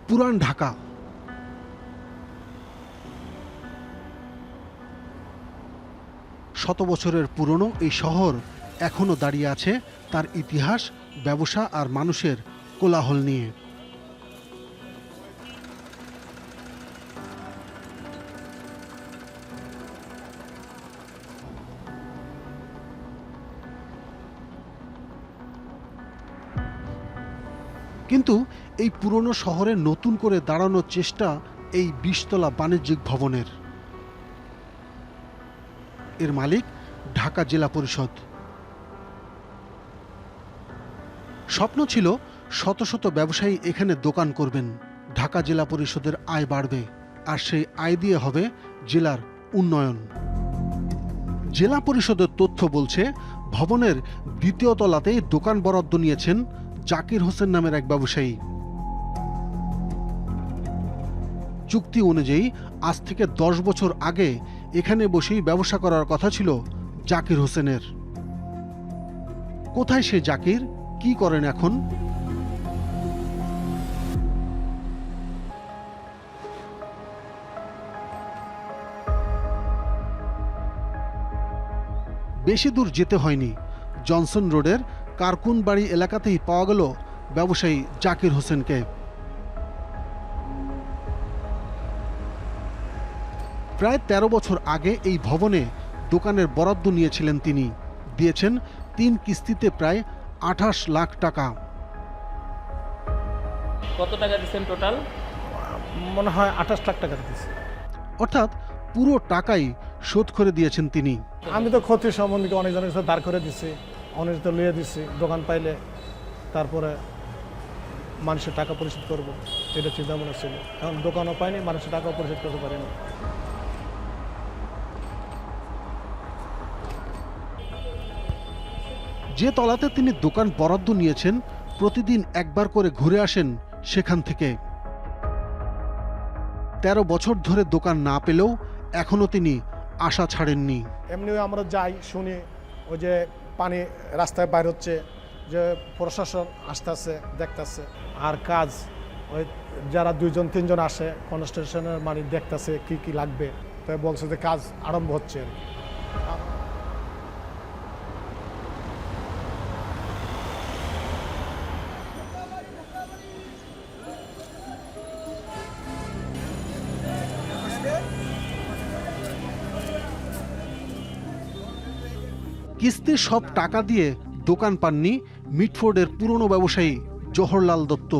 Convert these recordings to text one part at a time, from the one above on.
পুরান ঢাকা। শত বছরের পুরনো এই শহর এখনো দাঁড়িয়ে আছে তার ইতিহাস, ব্যবসা আর মানুষের কোলাহল নিয়ে। কিন্তু এই পুরনো শহরে নতুন করে দাঁড়ানোর চেষ্টা এই ২০ তলা বাণিজ্যিক ভবনের। এর মালিক ঢাকা জেলা পরিষদ। স্বপ্ন ছিল শত শত ব্যবসায়ী এখানে দোকান করবেন, ঢাকা জেলা পরিষদের আয় বাড়বে, আর সেই আয় দিয়ে হবে জেলার উন্নয়ন। জেলা পরিষদের তথ্য বলছে ভবনের ২য় তলাতেই দোকান বরাদ্দ নিয়েছেন জাকির হোসেন নামের এক ব্যবসায়ী। চুক্তি অনুযায়ী আজ থেকে ১০ বছর আগে এখানে বসেই ব্যবসা করার কথা ছিল জাকির হোসেনের। কোথায় সে জাকির, কি করেন এখন? বেশি দূর যেতে হয়নি, জনসন রোডের কারকুনবাড়ি এলাকাতেই পাওয়া গেল ব্যবসায়ী জাকির হোসেনকে। প্রায় ১৩ বছর আগে এই ভবনে দোকানের বরাদ্দ নিয়েছিলেন তিনি। দিয়েছেন ৩ কিস্তিতে প্রায় ২৮ লাখ টাকা। কত টাকা দিচ্ছেন টোটাল? মনে হয় ২৮ লাখ টাকা দিয়েছে। অর্থাৎ পুরো টাকাই শোধ করে দিয়েছেন তিনি। আমি তো ক্ষতি সম্বন্ধে অনেকজনের সাথে দাঁড় করে দিচ্ছি, অনেক তো লইয়ে দিচ্ছি, দোকান পাইলে তারপরে মানুষের টাকা পরিশোধ করবো, এটা চিন্তা ভাবনা ছিল। এখন দোকানও পাইনি, মানুষের টাকাও পরিশোধ করতে পারিনি। যে তলাতে তিনি দোকান বরাদ্দ নিয়েছেন, প্রতিদিন একবার করে ঘুরে আসেন সেখান থেকে। ১৩ বছর ধরে দোকান না পেলেও এখনো তিনি আশা ছাড়েননি। এমনি আমরা যাই, শুনি ওই যে পানি রাস্তায় বাইর হচ্ছে, যে প্রশাসন আসতেছে, দেখতেছে। আর কাজ ওই যারা ২ জন ৩ জন আসে কনস্ট্রাকশনের মানে দেখতেছে কি কি লাগবে, তাই বলছে যে কাজ আরম্ভ হচ্ছে। কিস্তির সব টাকা দিয়ে দোকান পাননি মিটফোর্ডের পুরনো ব্যবসায়ী জওহরলাল দত্ত।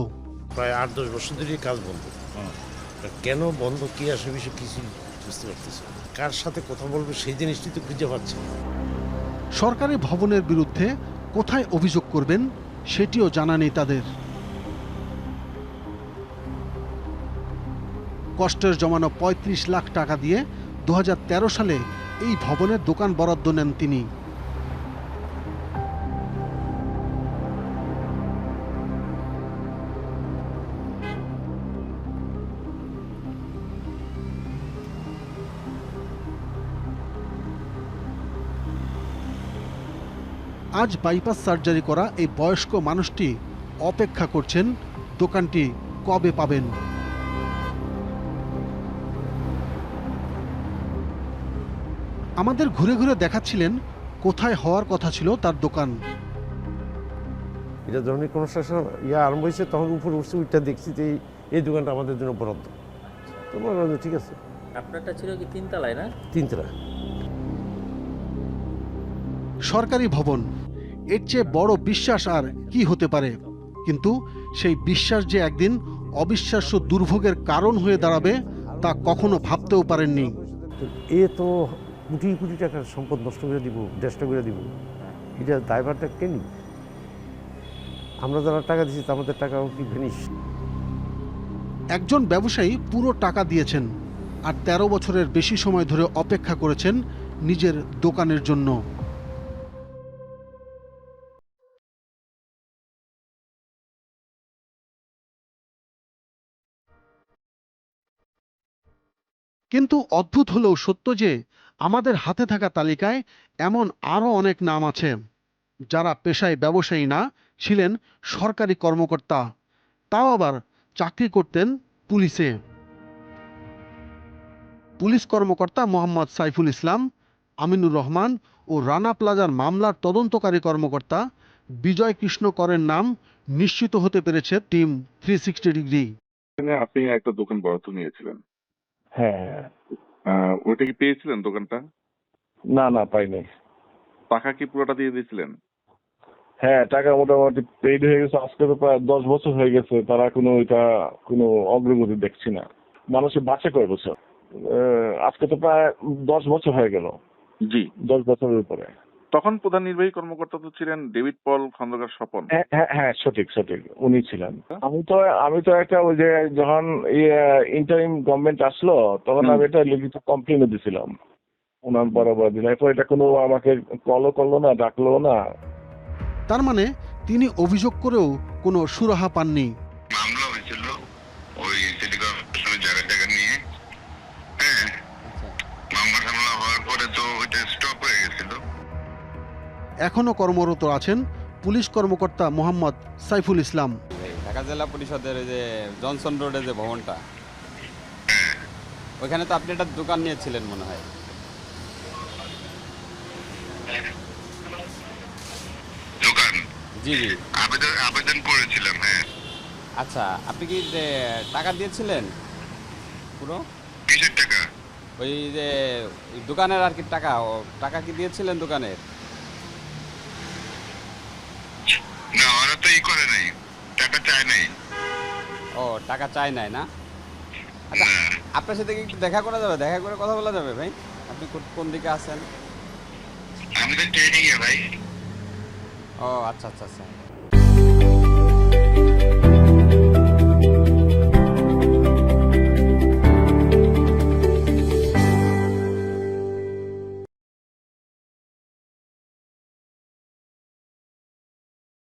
প্রায় ৮-১০ বছর ধরেই কাজ বন্ধ। কেন বন্ধ, কি আসে বিষয়ে কিছু বুঝতে পারতেছি। কার সাথে কথা বলবে সেই জিনিসটি তো খুঁজে পাচ্ছে না। সরকারি ভবনের বিরুদ্ধে কোথায় অভিযোগ করবেন সেটিও জানা নেই তাদের। কষ্টের জমানো ৩৫ লাখ টাকা দিয়ে ২০১৩ সালে এই ভবনের দোকান বরাদ্দ নেন তিনি। আজ বাইপাস সার্জারি করা এই বয়স্ক মানুষটি অপেক্ষা করছেন দোকানটি কবে পাবেন। আমাদের ঘুরে ঘুরে দেখাচ্ছিলেন কোথায় হওয়ার কথা ছিল তার দোকান। এটা যখন কনস্ট্রাকশন আরম্ভ হয়েছে তখন উপরে উঠছে, উঠটা দেখছি যে এই দোকানটা আমাদের জন্য বরাদ্দ। তো মনে হয় ঠিক আছে। আপনারটা ছিল কি ৩ তলায় না? ৩ তলা সরকারি ভবন, এর চেয়ে বড় বিশ্বাস আর কি হতে পারে? কিন্তু সেই বিশ্বাস যে একদিন অবিশ্বাস্য দুর্ভোগের কারণ হয়ে দাঁড়াবে তা কখনো ভাবতেও পারেননি। এ তো কোটি কোটি টাকার সম্পদ নষ্ট করে দিব, দেশটা করে দিব, এটা দায়ভারটা কে নিবে? আমরা যারা টাকা দিচ্ছি আমাদের টাকাও কি ভেনিশ? একজন ব্যবসায়ী পুরো টাকা দিয়েছেন আর ১৩ বছরের বেশি সময় ধরে অপেক্ষা করেছেন নিজের দোকানের জন্য। কিন্তু অদ্ভুত হলেও সত্য যে আমাদের হাতে থাকা তালিকায় এমন আরও অনেক নাম আছে যারা পেশায় ব্যবসায়ী না, ছিলেন সরকারি কর্মকর্তা, তাও আবার চাকরি করতেন পুলিশে। পুলিশ কর্মকর্তা মোহাম্মদ সাইফুল ইসলাম, আমিনুর রহমান ও রানা প্লাজার মামলার তদন্তকারী কর্মকর্তা বিজয় কৃষ্ণ করের নাম নিশ্চিত হতে পেরেছে টিম 360 ডিগ্রি। আপনি একটা দোকান বরাদ্দ নিয়েছিলেন, হ্যাঁ। ওইটা কি পেয়েছিলেন দোকানটা? না পাই নাই। টাকা কি পুরোটা দিয়ে দিয়েছিলেন? হ্যাঁ, টাকা মোটামুটি পেইড হয়ে গেছে, আজকে তো প্রায় 10 বছর হয়ে গেছে, তারা কোনো অগ্রগতি দেখছি না। মানুষের বাঁচে কয় বছর? আজকে তো প্রায় 10 বছর হয়ে গেল। জি, 10 বছরের উপরে। তখন প্রধান নির্বাহী কর্মকর্তা তো ছিলেন ডেভিড পল খন্দকার স্বপন। হ্যাঁ, সঠিক উনি ছিলেন। আমি তো একটা ওই যে যখন ইন্টারিম গভর্নমেন্ট আসলো তখন আমি এটা লিখিত কমপ্লেনও দিছিলাম ওনার বরাবর দিলাম। এরপর এটা কোনো আমাকে কলও করলো না, ডাকলো না। তার মানে তিনি অভিযোগ করেও কোনো সুরাহা পাননি। মামলা হয়েছিল ওই সিটি কর্পোরেশনের জায়গা নিয়ে। হ্যাঁ, মামলা হওয়ার পরে তো ওইটা স্টপ হয়ে গেছিল। এখনো কর্মরত আছেন পুলিশ কর্মকর্তা মোহাম্মদ সাইফুল ইসলাম। ঢাকা জেলা পরিষদের ওই যে জনসন রোডে যে ভবনটা, ওইখানে তো আপনি একটা দোকান নিয়েছিলেন মনে হয়। দোকান জি জি। আবেদন করেছিলাম। হ্যাঁ। আচ্ছা, আপনি কি টাকা দিয়েছিলেন পুরো? কিসের টাকা? ওই যে দোকানের আর কি টাকা কি দিয়েছিলেন দোকানের? না, ওরা তো করে নাই, টাকা চায় নাই। ও, টাকা চাই নাই না? আচ্ছা, আপনার সাথে কি একটু দেখা করা যাবে? দেখা করে কথা বলা যাবে ভাই? আপনি কোন দিকে আছেন? আমি তো ট্রেনিং এ ভাই। ও আচ্ছা।